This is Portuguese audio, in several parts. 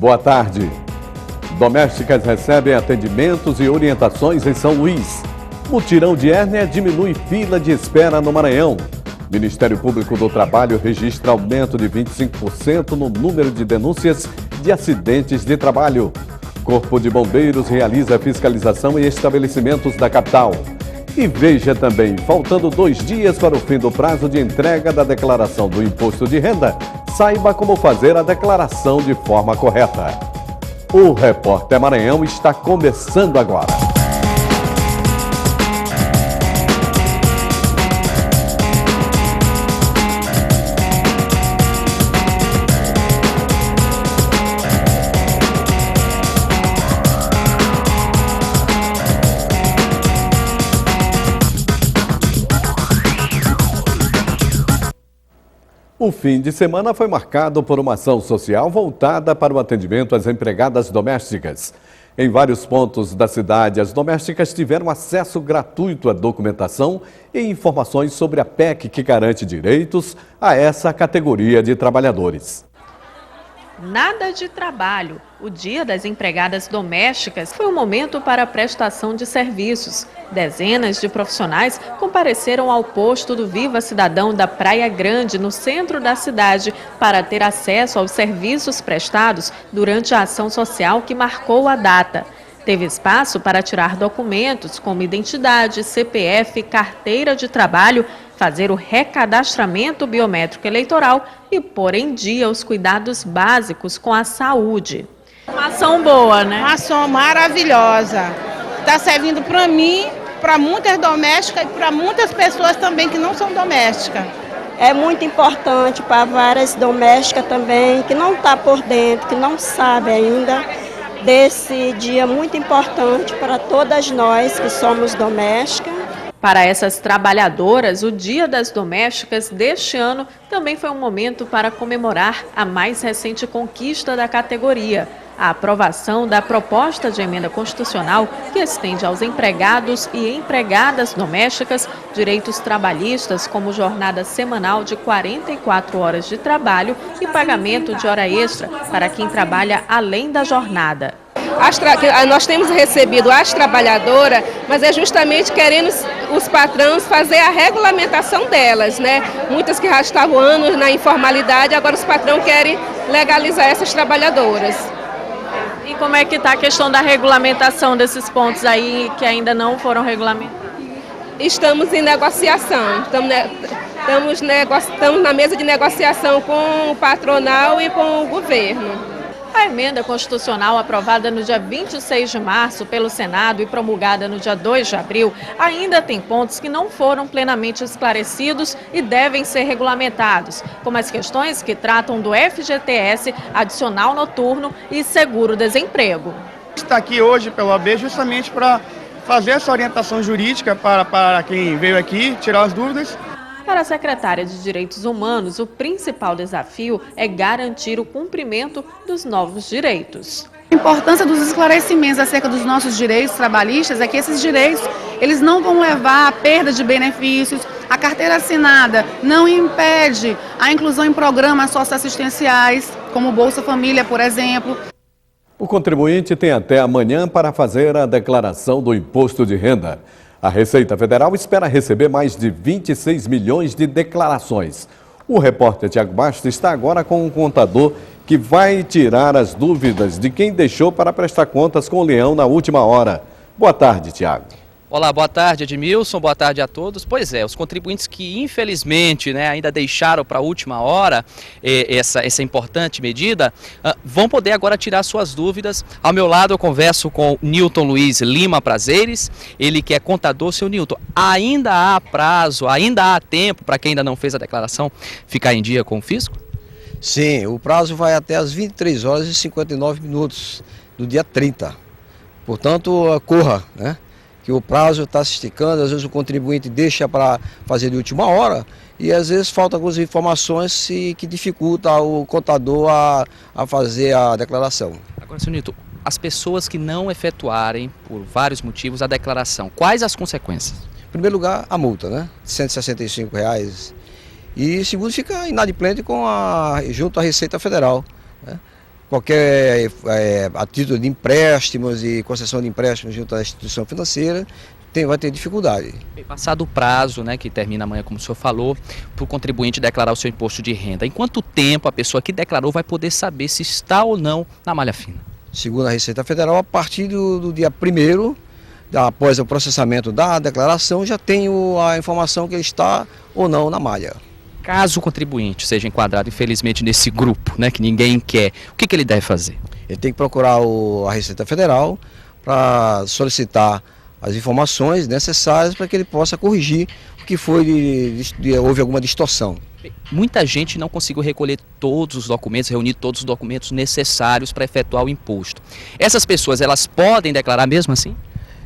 Boa tarde. Domésticas recebem atendimentos e orientações em São Luís. Mutirão de hérnia diminui fila de espera no Maranhão. Ministério Público do Trabalho registra aumento de 25% no número de denúncias de acidentes de trabalho. Corpo de Bombeiros realiza fiscalização em estabelecimentos da capital. E veja também, faltando 2 dias para o fim do prazo de entrega da declaração do imposto de renda, saiba como fazer a declaração de forma correta. O Repórter Maranhão está começando agora. O fim de semana foi marcado por uma ação social voltada para o atendimento às empregadas domésticas. Em vários pontos da cidade, as domésticas tiveram acesso gratuito à documentação e informações sobre a PEC que garante direitos a essa categoria de trabalhadores. Nada de trabalho. O Dia das Empregadas Domésticas foi um momento para a prestação de serviços. Dezenas de profissionais compareceram ao posto do Viva Cidadão da Praia Grande, no centro da cidade, para ter acesso aos serviços prestados durante a ação social que marcou a data. Teve espaço para tirar documentos como identidade, CPF, carteira de trabalho, fazer o recadastramento biométrico eleitoral e pôr em dia os cuidados básicos com a saúde. Uma ação boa, né? Uma ação maravilhosa. Está servindo para mim, para muitas domésticas e para muitas pessoas também que não são domésticas. É muito importante para várias domésticas também que não estão por dentro, que não sabem ainda desse dia muito importante para todas nós que somos domésticas. Para essas trabalhadoras, o Dia das Domésticas deste ano também foi um momento para comemorar a mais recente conquista da categoria, a aprovação da proposta de emenda constitucional que estende aos empregados e empregadas domésticas direitos trabalhistas como jornada semanal de 44 horas de trabalho e pagamento de hora extra para quem trabalha além da jornada. Nós temos recebido as trabalhadoras, mas é justamente querendo os patrões fazer a regulamentação delas, né? Muitas que já estavam anos na informalidade, agora os patrões querem legalizar essas trabalhadoras. E como é que está a questão da regulamentação desses pontos aí que ainda não foram regulamentados? Estamos em negociação, estamos na mesa de negociação com o patronal e com o governo. A emenda constitucional aprovada no dia 26 de março pelo Senado e promulgada no dia 2 de abril ainda tem pontos que não foram plenamente esclarecidos e devem ser regulamentados, como as questões que tratam do FGTS, adicional noturno e seguro-desemprego. Está aqui hoje pelo AB justamente para fazer essa orientação jurídica para quem veio aqui, tirar as dúvidas. Para a secretária de Direitos Humanos, o principal desafio é garantir o cumprimento dos novos direitos. A importância dos esclarecimentos acerca dos nossos direitos trabalhistas é que esses direitos eles não vão levar à perda de benefícios. A carteira assinada não impede a inclusão em programas socioassistenciais, como o Bolsa Família, por exemplo. O contribuinte tem até amanhã para fazer a declaração do imposto de renda. A Receita Federal espera receber mais de 26 milhões de declarações. O repórter Tiago Bastos está agora com um contador que vai tirar as dúvidas de quem deixou para prestar contas com o Leão na última hora. Boa tarde, Tiago. Olá, boa tarde, Edmilson, boa tarde a todos. Pois é, os contribuintes que infelizmente ainda deixaram para a última hora essa importante medida, vão poder agora tirar suas dúvidas. Ao meu lado eu converso com Nilton Luiz Lima Prazeres, ele que é contador. Seu Nilton, ainda há prazo, ainda há tempo para quem ainda não fez a declaração ficar em dia com o fisco? Sim, o prazo vai até as 23 horas e 59 minutos do dia 30. Portanto, corra, né? Que o prazo está se esticando, às vezes o contribuinte deixa para fazer de última hora e às vezes faltam algumas informações que dificultam o contador a fazer a declaração. Agora, senhor Nilton, as pessoas que não efetuarem, por vários motivos, a declaração, quais as consequências? Em primeiro lugar, a multa, né? R$ 165. E segundo, fica inadimplente junto à Receita Federal, né? qualquer a título de empréstimos e concessão de empréstimos junto à instituição financeira, vai ter dificuldade. Passado o prazo, né, que termina amanhã, como o senhor falou, para o contribuinte declarar o seu imposto de renda, em quanto tempo a pessoa que declarou vai poder saber se está ou não na malha fina? Segundo a Receita Federal, a partir do dia 1º, após o processamento da declaração, já tenho a informação que ele está ou não na malha. Caso o contribuinte seja enquadrado, infelizmente, nesse grupo, né, que ninguém quer, o que ele deve fazer? Ele tem que procurar a Receita Federal para solicitar as informações necessárias para que ele possa corrigir o que foi, houve alguma distorção. Muita gente não conseguiu recolher todos os documentos, reunir todos os documentos necessários para efetuar o imposto. Essas pessoas, elas podem declarar mesmo assim?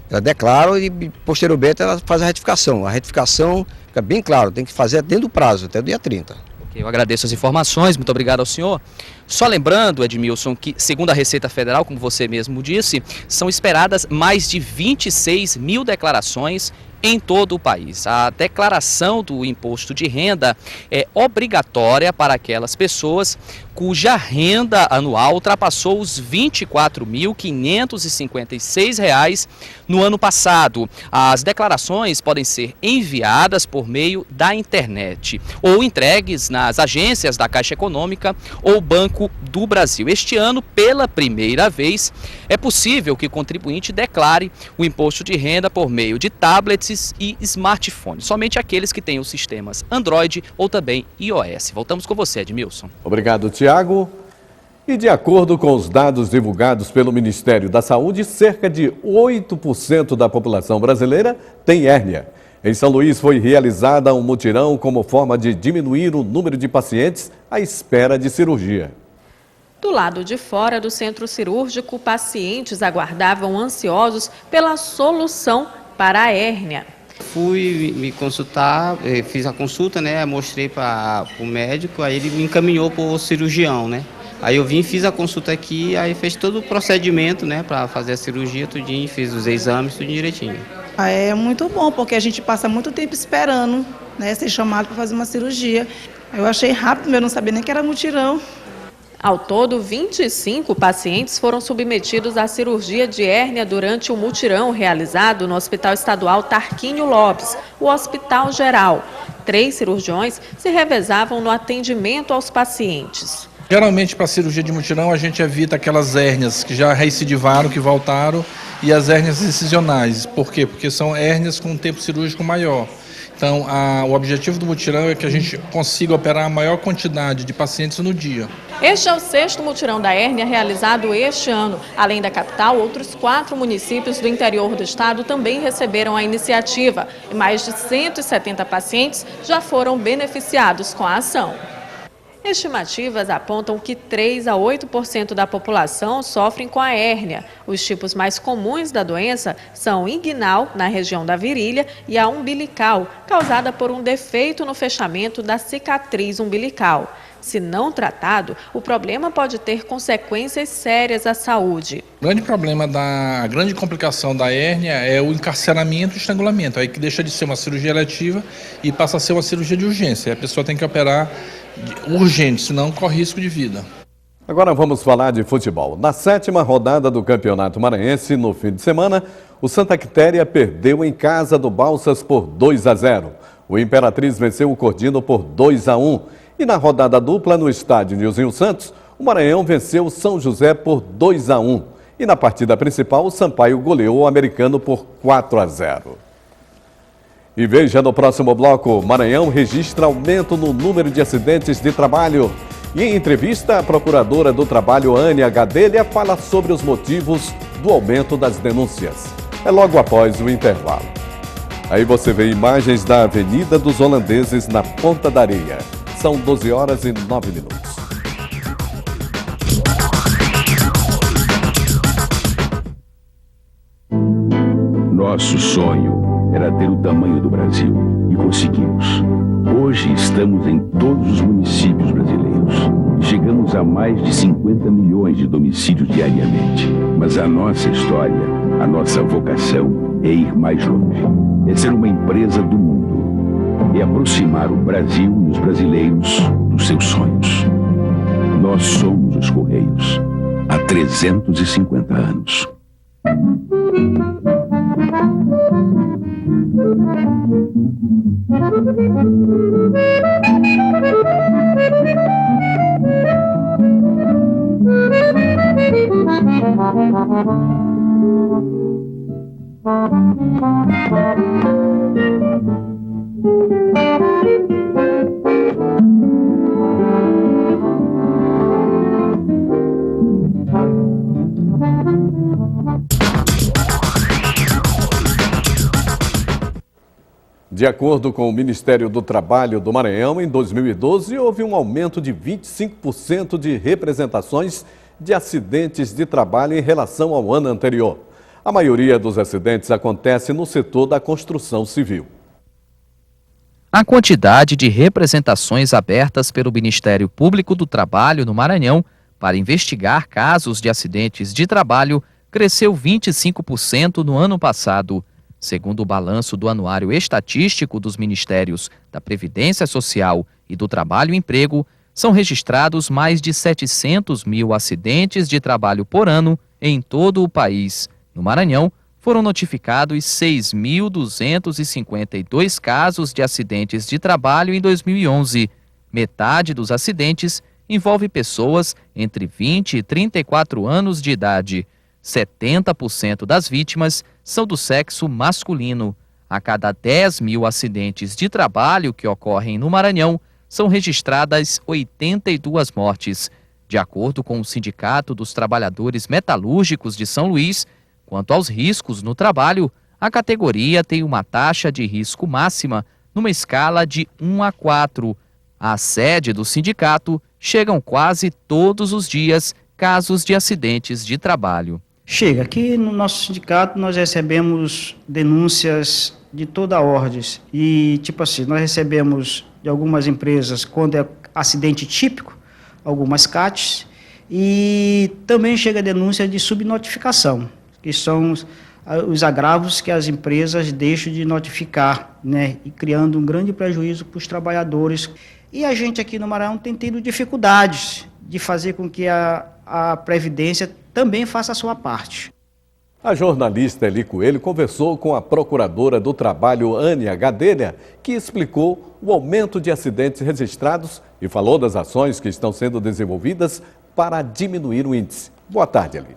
Ela declara e posteriormente ela faz a retificação. A retificação fica bem claro, tem que fazer dentro do prazo, até o dia 30. Eu agradeço as informações, muito obrigado ao senhor. Só lembrando, Edmilson, que segundo a Receita Federal, como você mesmo disse, são esperadas mais de 26 mil declarações em todo o país. A declaração do imposto de renda é obrigatória para aquelas pessoas cuja renda anual ultrapassou os R$ 24.556 no ano passado. As declarações podem ser enviadas por meio da internet ou entregues nas agências da Caixa Econômica ou Banco do Brasil. Este ano, pela primeira vez, é possível que o contribuinte declare o imposto de renda por meio de tablets e smartphones, somente aqueles que têm os sistemas Android ou também iOS. Voltamos com você, Edmilson. Obrigado, Tiago. E de acordo com os dados divulgados pelo Ministério da Saúde, cerca de 8% da população brasileira tem hérnia. Em São Luís foi realizada um mutirão como forma de diminuir o número de pacientes à espera de cirurgia. Do lado de fora do centro cirúrgico, pacientes aguardavam ansiosos pela solução para a hérnia. Fui me consultar, fiz a consulta, né? Mostrei para o médico, aí ele me encaminhou para o cirurgião, né? Aí eu vim, fiz a consulta aqui, aí fez todo o procedimento, né? Para fazer a cirurgia, tudinho, fiz os exames, tudo direitinho. É muito bom, porque a gente passa muito tempo esperando, né? Ser chamado para fazer uma cirurgia. Eu achei rápido, eu não sabia nem que era mutirão. Ao todo, 25 pacientes foram submetidos à cirurgia de hérnia durante o mutirão realizado no Hospital Estadual Tarquínio Lopes, o Hospital Geral. 3 cirurgiões se revezavam no atendimento aos pacientes. Geralmente, para a cirurgia de mutirão, a gente evita aquelas hérnias que já recidivaram, que voltaram, e as hérnias incisionais. Por quê? Porque são hérnias com um tempo cirúrgico maior. Então, o objetivo do mutirão é que a gente consiga operar a maior quantidade de pacientes no dia. Este é o 6º mutirão da hérnia realizado este ano. Além da capital, outros 4 municípios do interior do estado também receberam a iniciativa. E mais de 170 pacientes já foram beneficiados com a ação. Estimativas apontam que 3 a 8% da população sofrem com a hérnia. Os tipos mais comuns da doença são inguinal, na região da virilha, e a umbilical, causada por um defeito no fechamento da cicatriz umbilical. Se não tratado, o problema pode ter consequências sérias à saúde. O grande problema, a grande complicação da hérnia é o encarceramento e o estrangulamento, aí que deixa de ser uma cirurgia eletiva e passa a ser uma cirurgia de urgência. A pessoa tem que operar urgente, senão corre risco de vida. Agora vamos falar de futebol. Na 7ª rodada do Campeonato Maranhense, no fim de semana, o Santa Quitéria perdeu em casa do Balsas por 2-0. O Imperatriz venceu o Cordino por 2-1. E na rodada dupla, no estádio Nilzinho Santos, o Maranhão venceu o São José por 2-1. E na partida principal, o Sampaio goleou o Americano por 4-0. E veja no próximo bloco, Maranhão registra aumento no número de acidentes de trabalho. E em entrevista, a procuradora do trabalho, Ânia Gadelha, fala sobre os motivos do aumento das denúncias. É logo após o intervalo. Aí você vê imagens da Avenida dos Holandeses na Ponta da Areia. São 12h09. Nosso sonho era ter o tamanho do Brasil e conseguimos. Hoje estamos em todos os municípios brasileiros. Chegamos a mais de 50 milhões de domicílios diariamente. Mas a nossa história, a nossa vocação é ir mais longe. É ser uma empresa do mundo. É aproximar o Brasil e os brasileiros dos seus sonhos. Nós somos os Correios. há 350 anos. De acordo com o Ministério do Trabalho do Maranhão, em 2012 houve um aumento de 25% de representações de acidentes de trabalho em relação ao ano anterior. A maioria dos acidentes acontece no setor da construção civil. A quantidade de representações abertas pelo Ministério Público do Trabalho no Maranhão para investigar casos de acidentes de trabalho cresceu 25% no ano passado. Segundo o balanço do Anuário Estatístico dos Ministérios da Previdência Social e do Trabalho e Emprego, são registrados mais de 700 mil acidentes de trabalho por ano em todo o país. No Maranhão, foram notificados 6.252 casos de acidentes de trabalho em 2011. Metade dos acidentes envolve pessoas entre 20 e 34 anos de idade. 70% das vítimas são do sexo masculino. A cada 10 mil acidentes de trabalho que ocorrem no Maranhão, são registradas 82 mortes. De acordo com o Sindicato dos Trabalhadores Metalúrgicos de São Luís, quanto aos riscos no trabalho, a categoria tem uma taxa de risco máxima numa escala de 1 a 4. À sede do sindicato chegam quase todos os dias casos de acidentes de trabalho. Chega, aqui no nosso sindicato nós recebemos denúncias de toda a ordem e, tipo assim, nós recebemos de algumas empresas quando é acidente típico, algumas CATs, e também chega denúncia de subnotificação, que são os agravos que as empresas deixam de notificar, né, e criando um grande prejuízo para os trabalhadores. E a gente aqui no Maranhão tem tido dificuldades de fazer com que a Previdência também faça a sua parte. A jornalista Eli Coelho conversou com a procuradora do Trabalho, Ânia Gadelha, que explicou o aumento de acidentes registrados e falou das ações que estão sendo desenvolvidas para diminuir o índice. Boa tarde, Eli.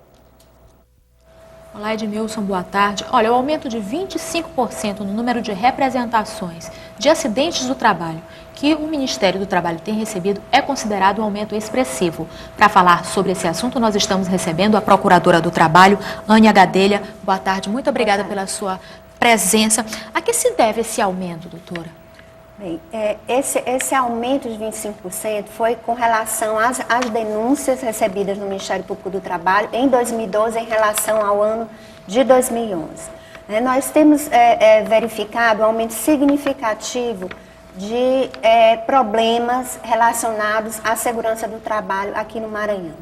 Olá, Edmilson, boa tarde. Olha, o aumento de 25% no número de representações de acidentes do trabalho que o Ministério do Trabalho tem recebido é considerado um aumento expressivo. Para falar sobre esse assunto, nós estamos recebendo a Procuradora do Trabalho, Ânia Gadelha. Boa tarde, muito obrigada pela sua presença. A que se deve esse aumento, doutora? Bem, esse aumento de 25% foi com relação às denúncias recebidas no Ministério Público do Trabalho em 2012 em relação ao ano de 2011. Nós temos verificado um aumento significativo de problemas relacionados à segurança do trabalho aqui no Maranhão.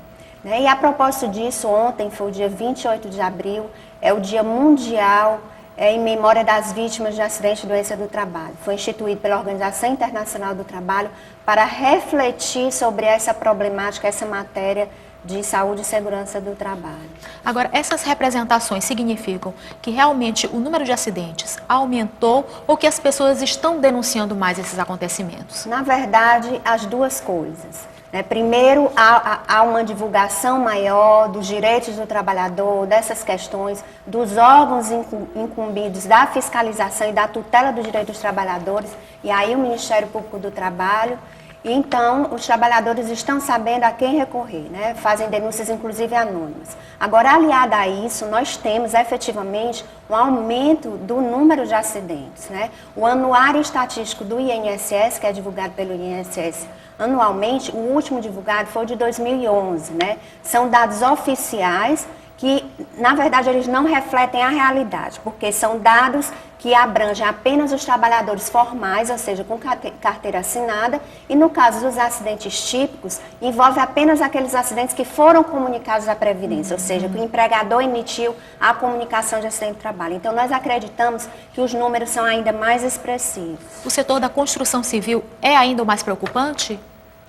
E a propósito disso, ontem foi o dia 28 de abril, é o Dia Mundial em memória das vítimas de acidente e doença do trabalho. Foi instituído pela Organização Internacional do Trabalho para refletir sobre essa problemática, essa matéria de saúde e segurança do trabalho. Agora, essas representações significam que realmente o número de acidentes aumentou ou que as pessoas estão denunciando mais esses acontecimentos? Na verdade, as duas coisas. Primeiro, há uma divulgação maior dos direitos do trabalhador, dessas questões, dos órgãos incumbidos da fiscalização e da tutela dos direitos dos trabalhadores, e aí o Ministério Público do Trabalho. Então, os trabalhadores estão sabendo a quem recorrer, fazem denúncias, inclusive anônimas. Agora, aliado a isso, nós temos efetivamente um aumento do número de acidentes. O Anuário Estatístico do INSS, que é divulgado pelo INSS anualmente, o último divulgado foi o de 2011. São dados oficiais que, na verdade, eles não refletem a realidade, porque são dados que abrangem apenas os trabalhadores formais, ou seja, com carteira assinada, e no caso dos acidentes típicos, envolve apenas aqueles acidentes que foram comunicados à Previdência, ou seja, que o empregador emitiu a comunicação de acidente de trabalho. Então, nós acreditamos que os números são ainda mais expressivos. O setor da construção civil é ainda o mais preocupante?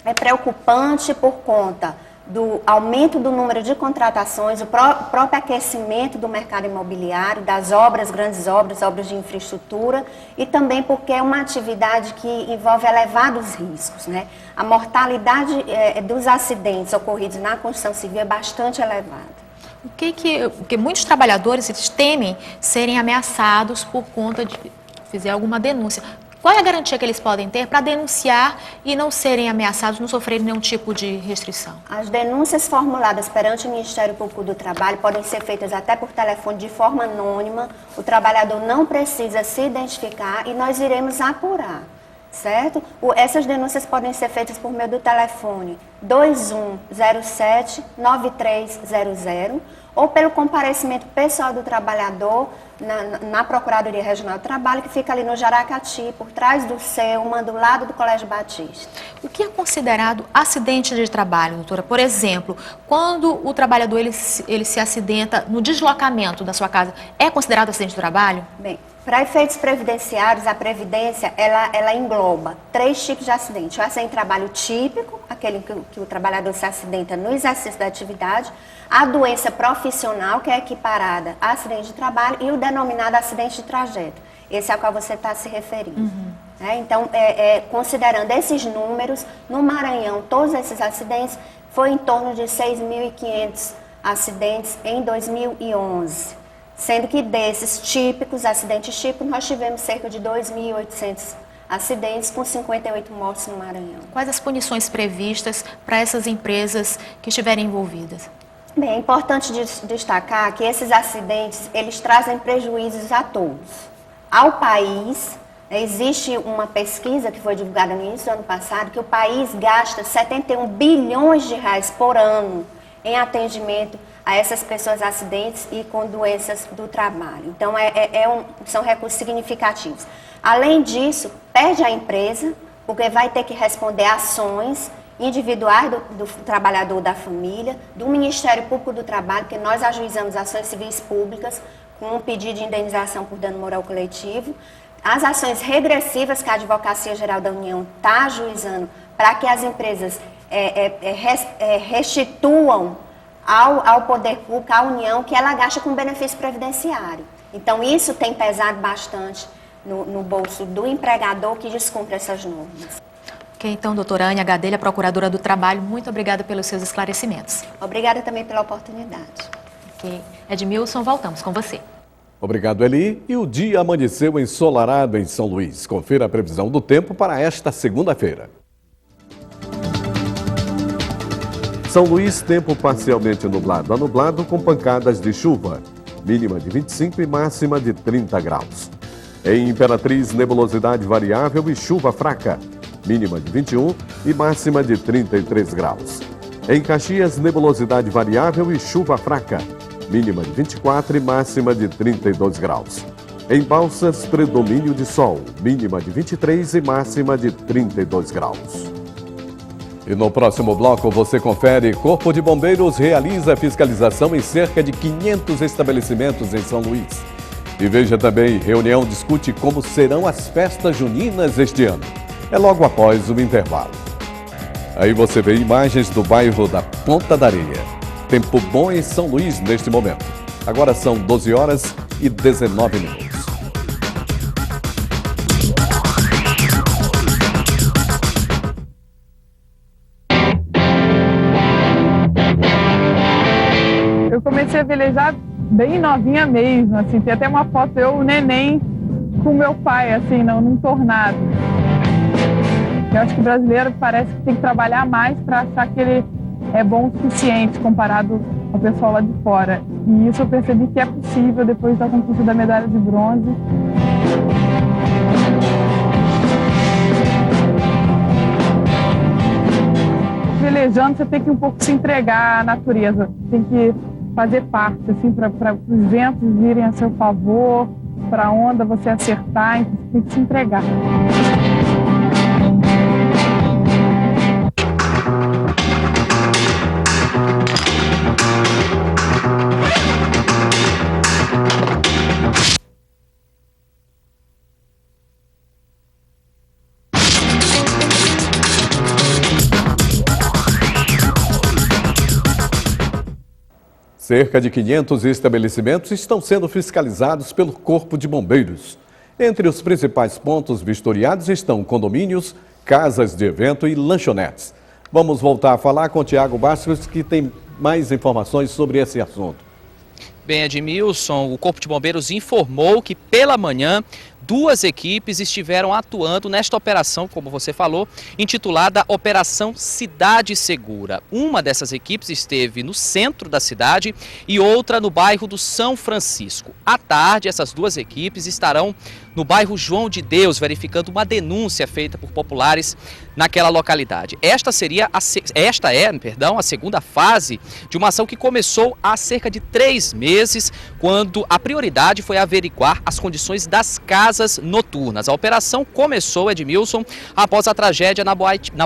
É preocupante por conta do aumento do número de contratações, o próprio aquecimento do mercado imobiliário, das obras, grandes obras, obras de infraestrutura, e também porque é uma atividade que envolve elevados riscos, né? A mortalidade dos acidentes ocorridos na construção civil é bastante elevada. Porque muitos trabalhadores eles temem serem ameaçados por conta de fazer alguma denúncia. Qual é a garantia que eles podem ter para denunciar e não serem ameaçados, não sofrerem nenhum tipo de restrição? As denúncias formuladas perante o Ministério Público do Trabalho podem ser feitas até por telefone de forma anônima. O trabalhador não precisa se identificar e nós iremos apurar, certo? Essas denúncias podem ser feitas por meio do telefone 2107-9300 ou pelo comparecimento pessoal do trabalhador na Procuradoria Regional do Trabalho, que fica ali no Jaracati, por trás do CEUMA, do lado do Colégio Batista. O que é considerado acidente de trabalho, doutora? Por exemplo, quando o trabalhador ele se acidenta no deslocamento da sua casa, é considerado acidente de trabalho? Bem, para efeitos previdenciários, a Previdência, ela engloba 3 tipos de acidente. O acidente de trabalho típico, aquele que o trabalhador se acidenta no exercício da atividade, a doença profissional, que é equiparada a acidente de trabalho, e o denominado acidente de trajeto. Esse é ao qual você está se referindo. Então, considerando esses números, no Maranhão, todos esses acidentes, foi em torno de 6.500 acidentes em 2011. Sendo que desses acidentes típicos, nós tivemos cerca de 2.800 acidentes com 58 mortes no Maranhão. Quais as punições previstas para essas empresas que estiverem envolvidas? Bem, é importante destacar que esses acidentes, eles trazem prejuízos a todos. Ao país, existe uma pesquisa que foi divulgada no início do ano passado, que o país gasta 71 bilhões de reais por ano em atendimento a essas pessoas acidentes e com doenças do trabalho. Então, são recursos significativos. Além disso, perde a empresa, porque vai ter que responder ações individuais do trabalhador, da família, do Ministério Público do Trabalho, que nós ajuizamos ações civis públicas com um pedido de indenização por dano moral coletivo. As ações regressivas que a Advocacia Geral da União está ajuizando para que as empresas restituam ao poder público, à União, que ela gasta com benefício previdenciário. Então, isso tem pesado bastante no bolso do empregador que descumpre essas normas. Ok, então, doutora Ania Gadelha, Procuradora do Trabalho, muito obrigada pelos seus esclarecimentos. Obrigada também pela oportunidade. Ok. Edmilson, voltamos com você. Obrigado, Eli. E o dia amanheceu ensolarado em São Luís. Confira a previsão do tempo para esta segunda-feira. São Luís, tempo parcialmente nublado a nublado com pancadas de chuva. Mínima de 25 e máxima de 30 graus. Em Imperatriz, nebulosidade variável e chuva fraca. Mínima de 21 e máxima de 33 graus. Em Caxias, nebulosidade variável e chuva fraca. Mínima de 24 e máxima de 32 graus. Em Balsas, predomínio de sol. Mínima de 23 e máxima de 32 graus. E no próximo bloco você confere: Corpo de Bombeiros realiza fiscalização em cerca de 500 estabelecimentos em São Luís. E veja também, reunião discute como serão as festas juninas este ano. É logo após o intervalo. Aí você vê imagens do bairro da Ponta da Areia. Tempo bom em São Luís neste momento. Agora são 12 horas e 19 minutos. Eu comecei a velejar bem novinha mesmo, assim, tem até uma foto eu, o neném, com meu pai, assim, num tornado. Eu acho que o brasileiro parece que tem que trabalhar mais para achar que ele é bom o suficiente comparado ao pessoal lá de fora. E isso eu percebi que é possível depois da conquista da medalha de bronze. Velejando, você tem que um pouco se entregar à natureza, tem que fazer parte, assim, para os ventos virem a seu favor, para a onda você acertar, então você tem que se entregar. Cerca de 500 estabelecimentos estão sendo fiscalizados pelo Corpo de Bombeiros. Entre os principais pontos vistoriados estão condomínios, casas de evento e lanchonetes. Vamos voltar a falar com o Tiago Bastos, que tem mais informações sobre esse assunto. Bem, Edmilson, o Corpo de Bombeiros informou que pela manhã 2 equipes estiveram atuando nesta operação, como você falou, intitulada Operação Cidade Segura. Uma dessas equipes esteve no centro da cidade e outra no bairro do São Francisco. À tarde, essas 2 equipes estarão no bairro João de Deus, verificando uma denúncia feita por populares naquela localidade. Esta é a segunda fase de uma ação que começou há cerca de 3 meses, quando a prioridade foi averiguar as condições das casas noturnas. A operação começou, Edmilson, após a tragédia na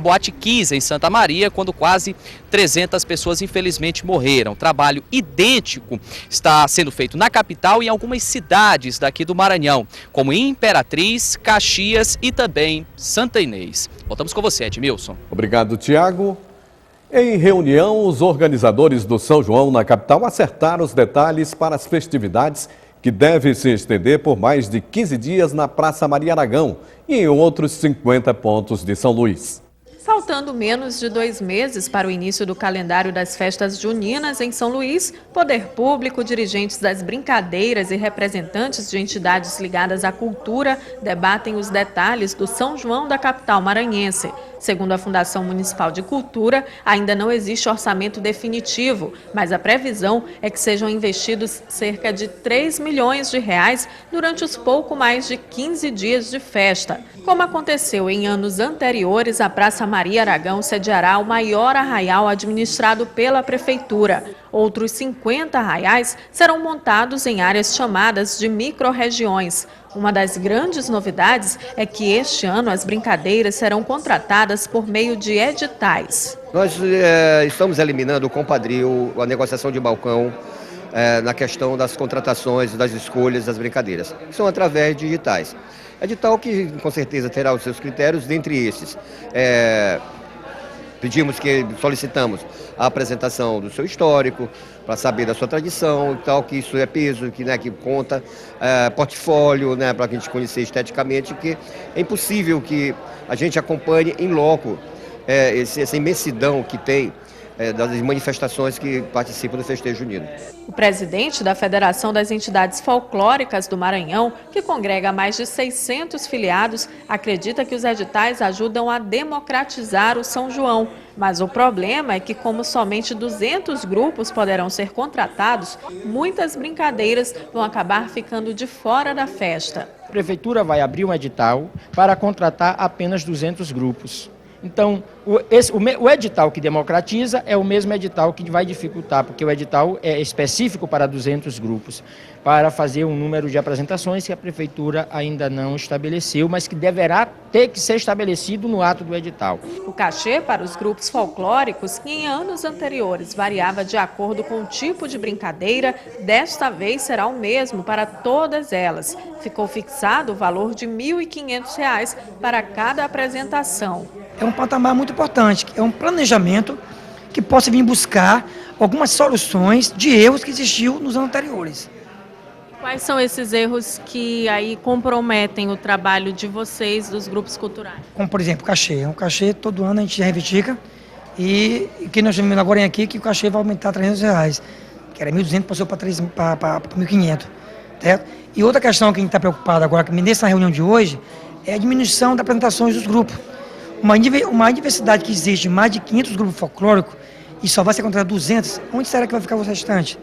Boate Kiss, em Santa Maria, quando quase 300 pessoas infelizmente morreram. Trabalho idêntico está sendo feito na capital e em algumas cidades daqui do Maranhão, como Imperatriz, Caxias e também Santa Inês. Voltamos com você, Edmilson. Obrigado, Tiago. Em reunião, os organizadores do São João na capital acertaram os detalhes para as festividades que devem se estender por mais de 15 dias na Praça Maria Aragão e em outros 50 pontos de São Luís. Faltando menos de 2 meses para o início do calendário das festas juninas em São Luís, poder público, dirigentes das brincadeiras e representantes de entidades ligadas à cultura debatem os detalhes do São João da capital maranhense. Segundo a Fundação Municipal de Cultura, ainda não existe orçamento definitivo, mas a previsão é que sejam investidos cerca de 3 milhões de reais durante os pouco mais de 15 dias de festa. Como aconteceu em anos anteriores, a Praça Maria Aragão sediará o maior arraial administrado pela Prefeitura. Outros 50 arraiais serão montados em áreas chamadas de micro-regiões. Uma das grandes novidades é que este ano as brincadeiras serão contratadas por meio de editais. Nós estamos eliminando o compadrio, a negociação de balcão, na questão das contratações, das escolhas das brincadeiras. São através de editais. Edital que com certeza terá os seus critérios, dentre esses. Solicitamos a apresentação do seu histórico, para saber da sua tradição e tal, que isso é peso, que conta, portfólio, para a gente conhecer esteticamente, que é impossível que a gente acompanhe em loco essa imensidão que tem das manifestações que participam do festejo junino. O presidente da Federação das Entidades Folclóricas do Maranhão, que congrega mais de 600 filiados, acredita que os editais ajudam a democratizar o São João. Mas o problema é que, como somente 200 grupos poderão ser contratados, muitas brincadeiras vão acabar ficando de fora da festa. A Prefeitura vai abrir um edital para contratar apenas 200 grupos. Então, o edital que democratiza é o mesmo edital que vai dificultar, porque o edital é específico para 200 grupos, para fazer um número de apresentações que a Prefeitura ainda não estabeleceu, mas que deverá ter que ser estabelecido no ato do edital. O cachê para os grupos folclóricos, que em anos anteriores variava de acordo com o tipo de brincadeira, desta vez será o mesmo para todas elas. Ficou fixado o valor de R$ 1.500 para cada apresentação. É um patamar muito importante, é um planejamento que possa vir buscar algumas soluções de erros que existiam nos anos anteriores. Quais são esses erros que aí comprometem o trabalho de vocês, dos grupos culturais? Como, por exemplo, o cachê. O cachê, todo ano a gente reivindica e que nós estamos vendo agora aqui que o cachê vai aumentar R$ 300, que era 1.200, passou para 1.500, certo? E outra questão que a gente está preocupado agora, que nessa reunião de hoje, é a diminuição das apresentações dos grupos. Uma diversidade que existe, mais de 500 grupos folclóricos, e só vai ser contratado 200, onde será que vai ficar o restante?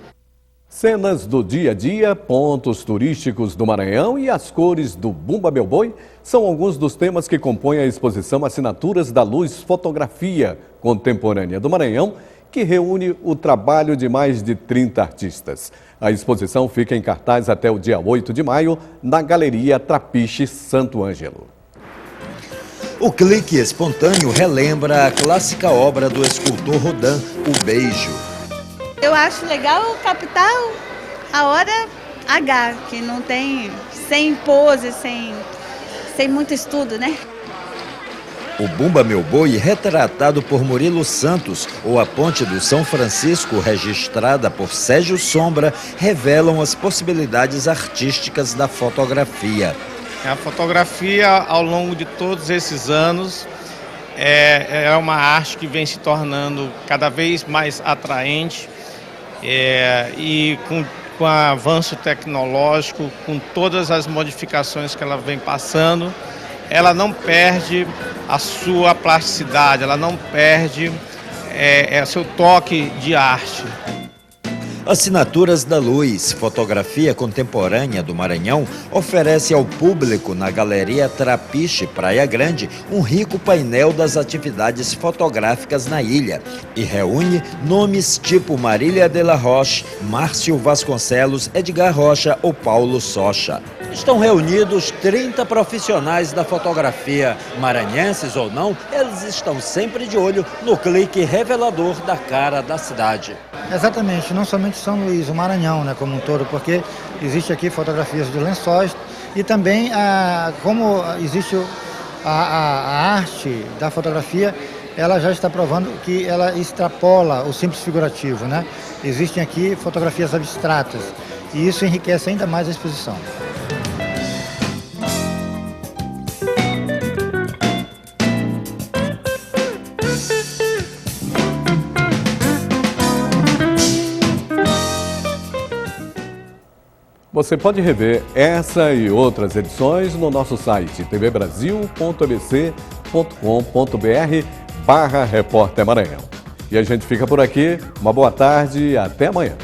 Cenas do dia a dia, pontos turísticos do Maranhão e as cores do Bumba Meu Boi são alguns dos temas que compõem a exposição Assinaturas da Luz Fotografia Contemporânea do Maranhão, que reúne o trabalho de mais de 30 artistas. A exposição fica em cartaz até o dia 8 de maio na Galeria Trapiche Santo Ângelo. O clique espontâneo relembra a clássica obra do escultor Rodin, O Beijo. Eu acho legal captar a hora H, que não tem, sem pose, sem muito estudo, né? O Bumba Meu Boi, retratado por Murilo Santos, ou a Ponte do São Francisco, registrada por Sérgio Sombra, revelam as possibilidades artísticas da fotografia. A fotografia, ao longo de todos esses anos, é uma arte que vem se tornando cada vez mais atraente e com o avanço tecnológico, com todas as modificações que ela vem passando, ela não perde a sua plasticidade, ela não perde seu toque de arte. Assinaturas da Luz, fotografia contemporânea do Maranhão, oferece ao público na Galeria Trapiche, Praia Grande, um rico painel das atividades fotográficas na ilha e reúne nomes tipo Marília de la Roche, Márcio Vasconcelos, Edgar Rocha ou Paulo Socha. Estão reunidos 30 profissionais da fotografia, maranhenses ou não, eles estão sempre de olho no clique revelador da cara da cidade. Exatamente, não somente São Luís, o Maranhão, né, como um todo, porque existe aqui fotografias de lençóis e também, como existe a arte da fotografia, ela já está provando que ela extrapola o simples figurativo, né? Existem aqui fotografias abstratas e isso enriquece ainda mais a exposição. Você pode rever essa e outras edições no nosso site tvbrasil.abc.com.br/Repórter Maranhão. E a gente fica por aqui. Uma boa tarde e até amanhã.